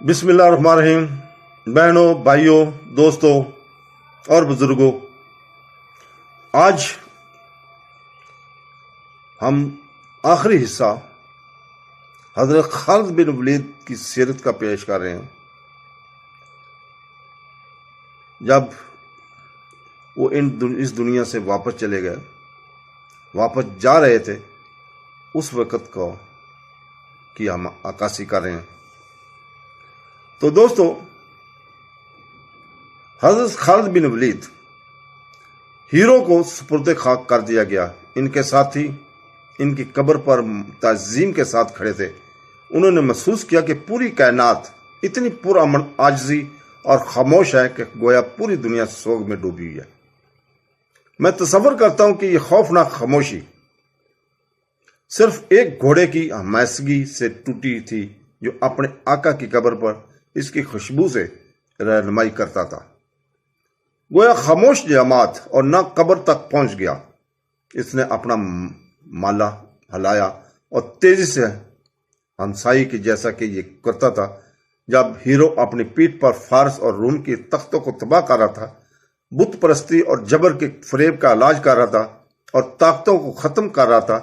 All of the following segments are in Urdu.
بسم اللہ الرحمن الرحیم۔ بہنوں، بھائیوں، دوستوں اور بزرگوں، آج ہم آخری حصہ حضرت خالد بن ولید کی سیرت کا پیش کر رہے ہیں۔ جب وہ اس دنیا سے واپس چلے گئے، واپس جا رہے تھے، اس وقت کو کی ہم عکاسی کر رہے ہیں۔ تو دوستو، حضرت خالد بن ولید ہیرو کو سپرد خاک کر دیا گیا۔ ان کے ساتھی ان کی قبر پر تعظیم کے ساتھ کھڑے تھے۔ انہوں نے محسوس کیا کہ پوری کائنات اتنی پرامن، عاجزی اور خاموش ہے کہ گویا پوری دنیا سوگ میں ڈوبی ہوئی ہے۔ میں تصور کرتا ہوں کہ یہ خوفناک خاموشی صرف ایک گھوڑے کی ہمایسگی سے ٹوٹی تھی جو اپنے آقا کی قبر پر اس کی خوشبو سے رہنمائی کرتا تھا۔ گویا خاموش جماعت اور نہ قبر تک پہنچ گیا۔ اس نے اپنا مالا ہلایا اور تیزی سے ہمسائی کی جیسا کہ یہ کرتا تھا جب ہیرو اپنی پیٹھ پر فارس اور روم کی تختوں کو تباہ کر رہا تھا، بت پرستی اور جبر کے فریب کا علاج کر رہا تھا اور طاقتوں کو ختم کر رہا تھا۔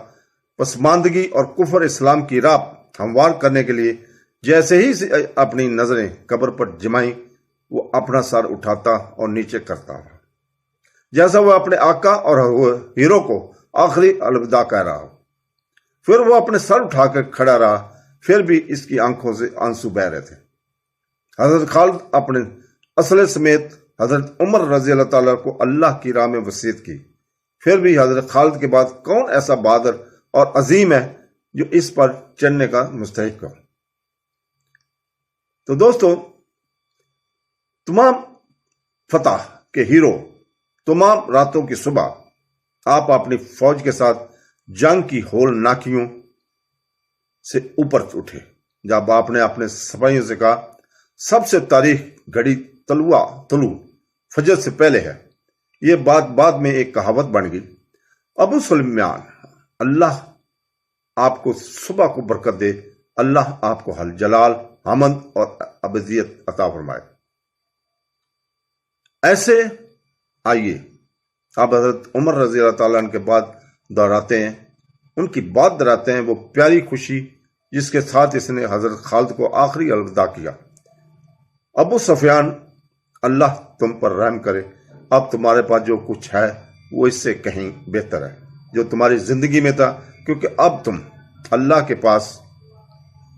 پسماندگی اور کفر اسلام کی راہ ہموار کرنے کے لیے جیسے ہی اپنی نظریں قبر پر جمائیں، وہ اپنا سر اٹھاتا اور نیچے کرتا رہا، جیسا وہ اپنے آقا اور ہیرو کو آخری الوداع کہہ رہا ہو۔ پھر وہ اپنے سر اٹھا کر کھڑا رہا، پھر بھی اس کی آنکھوں سے آنسو بہ رہے تھے۔ حضرت خالد اپنے اسلحے سمیت حضرت عمر رضی اللہ تعالیٰ کو اللہ کی راہ میں وصیت کی۔ پھر بھی حضرت خالد کے بعد کون ایسا بہادر اور عظیم ہے جو اس پر چڑھنے کا مستحق ہو؟ تو دوستو، تمام فتح کے ہیرو، تمام راتوں کی صبح آپ اپنی فوج کے ساتھ جنگ کی ہول ناکیوں سے اوپر اٹھے، جب آپ نے اپنے سپاہیوں سے کہا سب سے تاریخ گھڑی طلوع فجر سے پہلے ہے۔ یہ بات بعد میں ایک کہاوت بن گئی۔ ابو سلیمان، اللہ آپ کو صبح کو برکت دے، اللہ آپ کو جلال، حمد اور ابدیت عطا فرمائے۔ ایسے آئیے آپ حضرت عمر رضی اللہ تعالیٰ عنہ کے بعد دہراتے ہیں، ان کی بات دہراتے ہیں، وہ پیاری خوشی جس کے ساتھ اس نے حضرت خالد کو آخری الوداع کیا۔ ابو سفیان، اللہ تم پر رحم کرے، اب تمہارے پاس جو کچھ ہے وہ اس سے کہیں بہتر ہے جو تمہاری زندگی میں تھا، کیونکہ اب تم اللہ کے پاس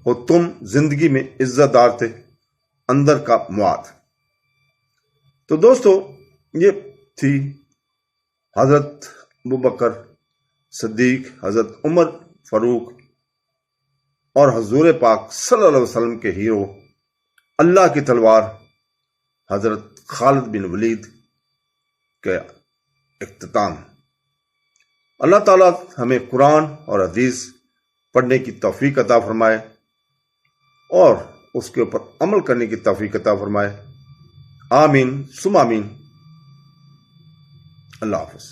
ہو، تم زندگی میں عزت دار تھے، اندر کا مواد۔ تو دوستو، یہ تھی حضرت ابوبکر صدیق، حضرت عمر فاروق اور حضور پاک صلی اللہ علیہ وسلم کے ہیرو، اللہ کی تلوار حضرت خالد بن ولید کے اختتام۔ اللہ تعالیٰ ہمیں قرآن اور حدیث پڑھنے کی توفیق عطا فرمائے اور اس کے اوپر عمل کرنے کی توفیق عطا فرمائے۔ آمین ثم آمین۔ اللہ حافظ۔